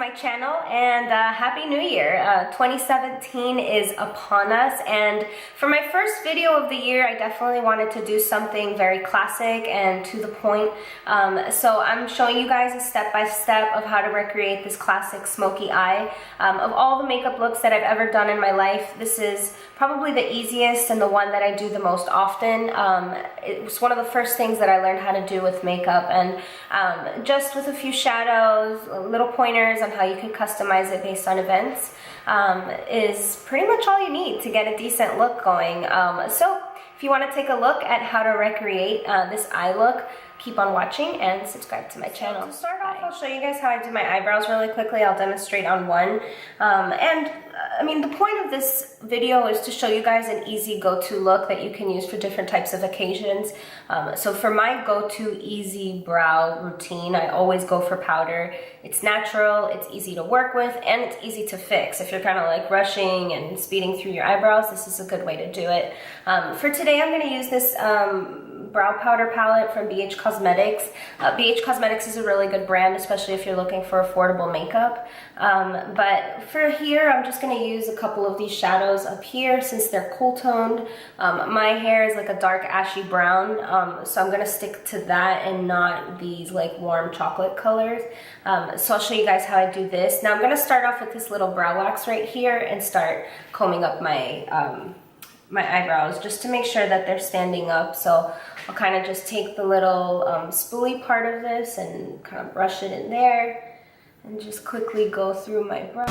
my channel, and Happy New Year. 2017 is upon us, and for my first video of the year I definitely wanted to do something very classic and to the point. So I'm showing you guys a step-by-step of how to recreate this classic smoky eye. Of all the makeup looks that I've ever done in my life, this is probably the easiest and the one that I do the most often. It was one of the first things that I learned how to do with makeup, and just with a few shadows, little pointers on how you can customize it based on events, is pretty much all you need to get a decent look going. So if you want to take a look at how to recreate this eye look, keep on watching and subscribe to my channel. So to start off, I'll show you guys how I do my eyebrows really quickly. I'll demonstrate on one. I mean, the point of this video is to show you guys an easy go-to look that you can use for different types of occasions. So for my go-to easy brow routine, I always go for powder. It's natural, it's easy to work with, and it's easy to fix. If you're kind of like rushing and speeding through your eyebrows, this is a good way to do it. For today, I'm going to use this brow powder palette from BH Cosmetics. BH Cosmetics is a really good brand, especially if you're looking for affordable makeup. But for here, I'm just going to use a couple of these shadows up here since they're cool toned. My hair is like a dark ashy brown, so I'm going to stick to that and not these like warm chocolate colors. So I'll show you guys how I do this. Now I'm going to start off with this little brow wax right here and start combing up my my eyebrows just to make sure that they're standing up. So I'll kind of just take the little spoolie part of this and kind of brush it in there and just quickly go through my brow.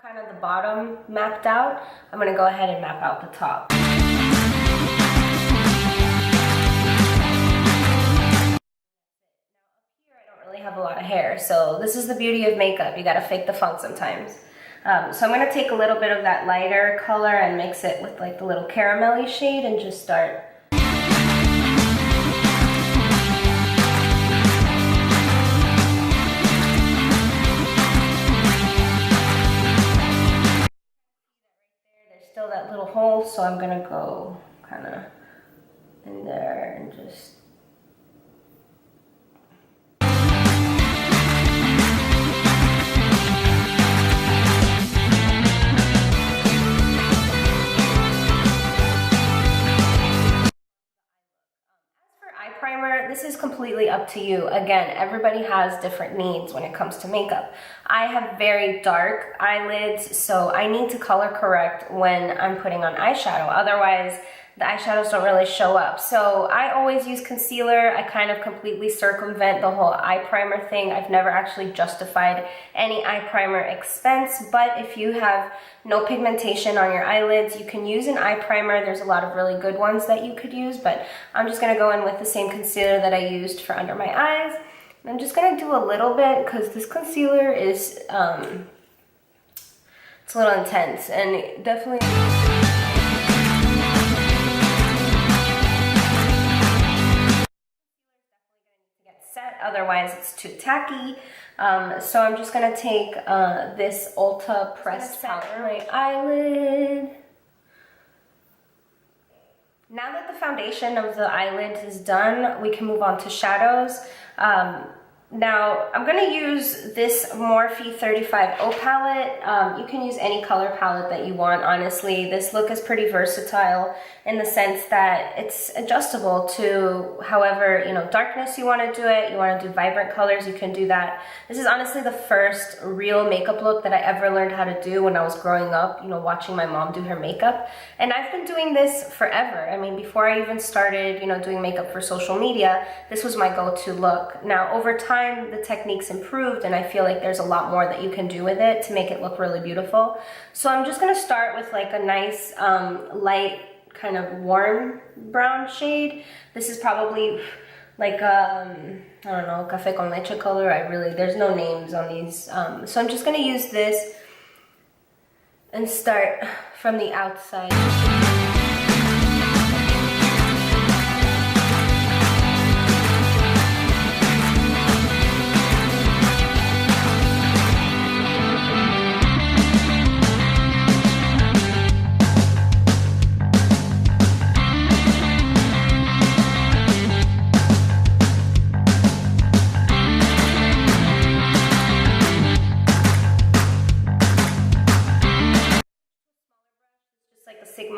Kind of the bottom mapped out, I'm going to go ahead and map out the top. Have a lot of hair, so this is the beauty of makeup. You gotta fake the funk sometimes. So I'm gonna take a little bit of that lighter color and mix it with like the little caramelly shade and just start. There's still that little hole, so I'm gonna go kind of in there and just. Primer, this is completely up to you. Again, everybody has different needs when it comes to makeup. I have very dark eyelids, so I need to color correct when I'm putting on eyeshadow. Otherwise, the eyeshadows don't really show up. So I always use concealer. I kind of completely circumvent the whole eye primer thing. I've never actually justified any eye primer expense, but if you have no pigmentation on your eyelids, you can use an eye primer. There's a lot of really good ones that you could use, but I'm just gonna go in with the same concealer that I used for under my eyes. And I'm just gonna do a little bit because this concealer is, it's a little intense and definitely. Otherwise it's too tacky. So I'm just gonna take this Ulta pressed powder on my eyelid. Now that the foundation of the eyelid is done, we can move on to shadows. Now I'm going to use this Morphe 35O palette. You can use any color palette that you want, honestly. This look is pretty versatile in the sense that it's adjustable to however, you know, darkness you want to do it. You want to do vibrant colors, you can do that. This is honestly the first real makeup look that I ever learned how to do when I was growing up, you know, watching my mom do her makeup. And I've been doing this forever. I mean, before I even started, you know, doing makeup for social media, this was my go-to look. Now, over time, the technique's improved and I feel like there's a lot more that you can do with it to make it look really beautiful. So I'm just going to start with like a nice light kind of warm brown shade. This is probably like I don't know, café con leche color. There's no names on these. So I'm just going to use this and start from the outside.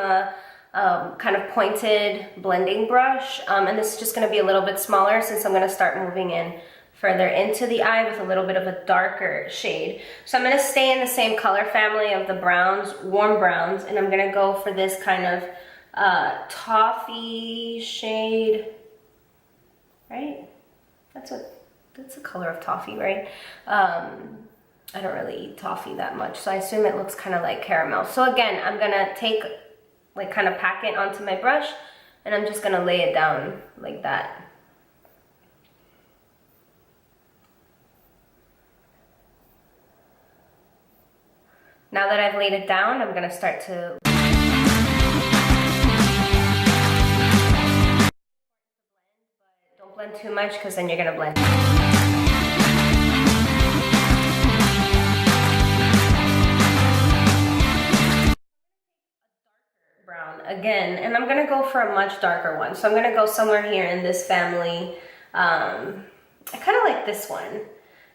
Sigma kind of pointed blending brush. And this is just gonna be a little bit smaller since I'm gonna start moving in further into the eye with a little bit of a darker shade. So I'm gonna stay in the same color family of the browns, warm browns, and I'm gonna go for this kind of toffee shade, right? That's the color of toffee, right? I don't really eat toffee that much, so I assume it looks kind of like caramel. So again, I'm gonna take, like, kind of pack it onto my brush, and I'm just gonna lay it down like that. Now that I've laid it down, I'm gonna start to don't blend too much, because then you're gonna blend. Brown again, and I'm gonna go for a much darker one. So I'm gonna go somewhere here in this family. I kind of like this one.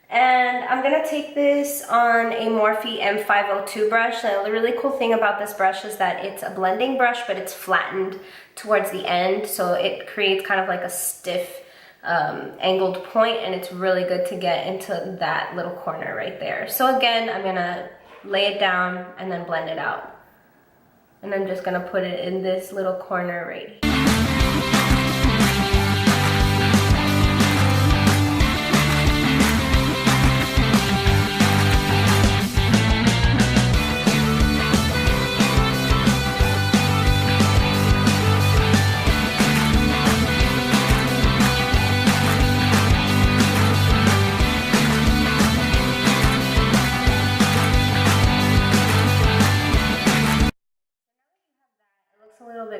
And I'm gonna take this on a Morphe M502 brush. Now, the really cool thing about this brush is that it's a blending brush, but it's flattened towards the end, so it creates kind of like a stiff angled point, and it's really good to get into that little corner right there. So again, I'm gonna lay it down and then blend it out. And I'm just gonna put it in this little corner right here.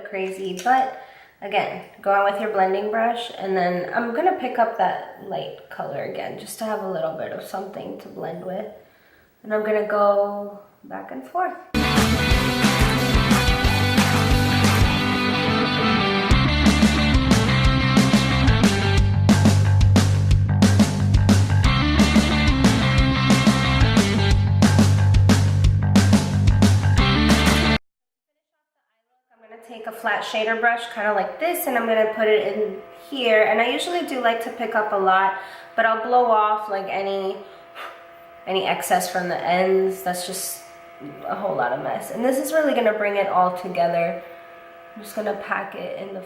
Crazy, but again, go on with your blending brush, and then I'm gonna pick up that light color again just to have a little bit of something to blend with, and I'm gonna go back and forth. Take a flat shader brush, kind of like this, and I'm going to put it in here. And I usually do like to pick up a lot, but I'll blow off like any excess from the ends. That's just a whole lot of mess. And this is really going to bring it all together. I'm just going to pack it in the...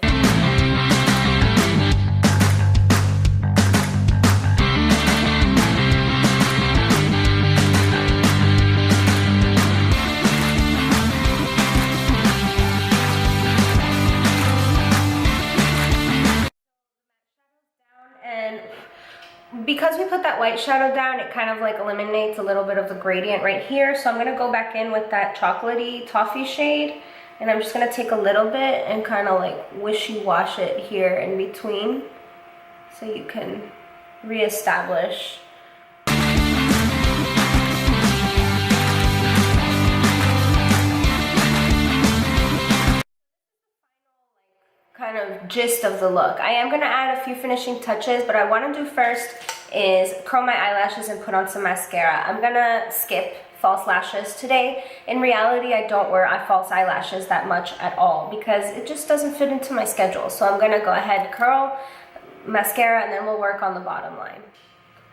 Because we put that white shadow down, it kind of like eliminates a little bit of the gradient right here. So I'm gonna go back in with that chocolatey toffee shade, and I'm just gonna take a little bit and kind of like wishy-wash it here in between, so you can reestablish. Kind of gist of the look. I am going to add a few finishing touches, but I want to do first is curl my eyelashes and put on some mascara. I'm going to skip false lashes today. In reality, I don't wear false eyelashes that much at all because it just doesn't fit into my schedule. So I'm going to go ahead, curl, mascara, and then we'll work on the bottom line.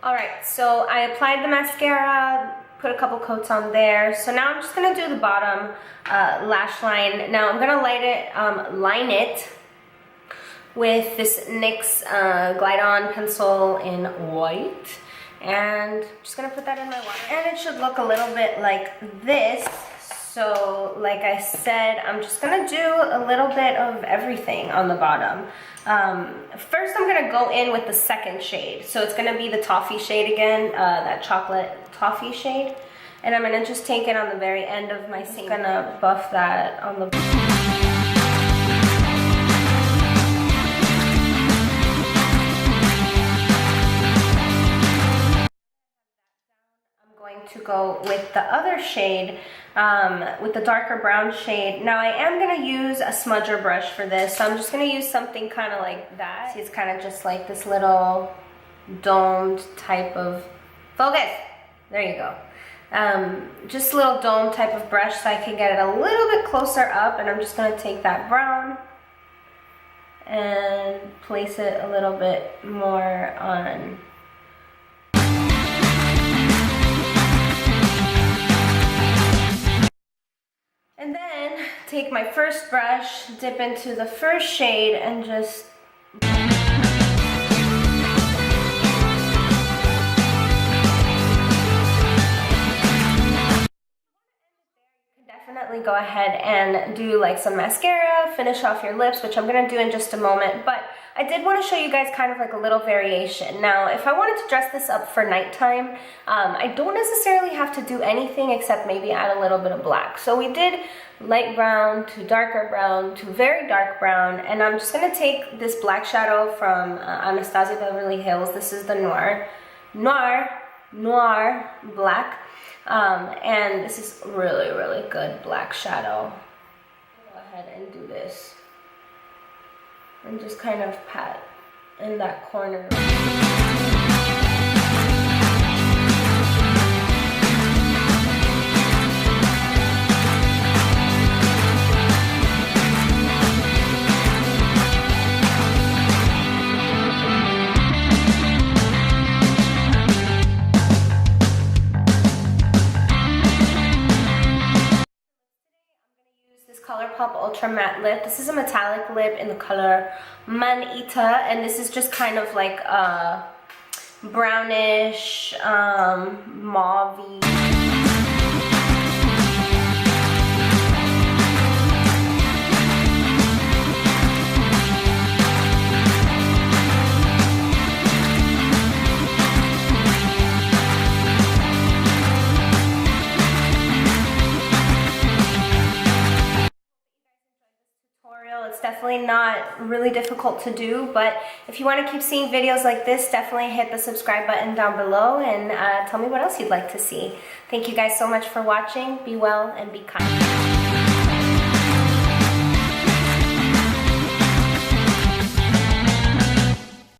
Alright, so I applied the mascara, put a couple coats on there. So now I'm just going to do the bottom lash line. Now I'm going to line it with this NYX Glide On pencil in white, and I'm just gonna put that in my water. And it should look a little bit like this. So like I said, I'm just gonna do a little bit of everything on the bottom. First I'm gonna go in with the second shade. So it's gonna be the toffee shade again, that chocolate toffee shade. And I'm gonna just take it on the very end of my seam. I'm gonna buff that on the... to go with the other shade, with the darker brown shade. Now I am going to use a smudger brush for this, so I'm just going to use something kind of like that. See, it's kind of just like this little domed type of focus. There you go. just a little dome type of brush so I can get it a little bit closer up, and I'm just going to take that brown and place it a little bit more on. And then take my first brush, dip into the first shade, and just definitely go ahead and do like some mascara, finish off your lips, which I'm gonna do in just a moment, but I did want to show you guys kind of like a little variation. Now, if I wanted to dress this up for nighttime, I don't necessarily have to do anything except maybe add a little bit of black. So we did light brown to darker brown to very dark brown, and I'm just gonna take this black shadow from Anastasia Beverly Hills. This is the Noir Black. And this is really, really good black shadow. Go ahead and do this. And just kind of pat in that corner. ColourPop Ultra Matte Lip. This is a metallic lip in the color Manita, and this is just kind of like a brownish, mauve-y. It's definitely not really difficult to do, but if you want to keep seeing videos like this, definitely hit the subscribe button down below and tell me what else you'd like to see. Thank you guys so much for watching. Be well and be kind.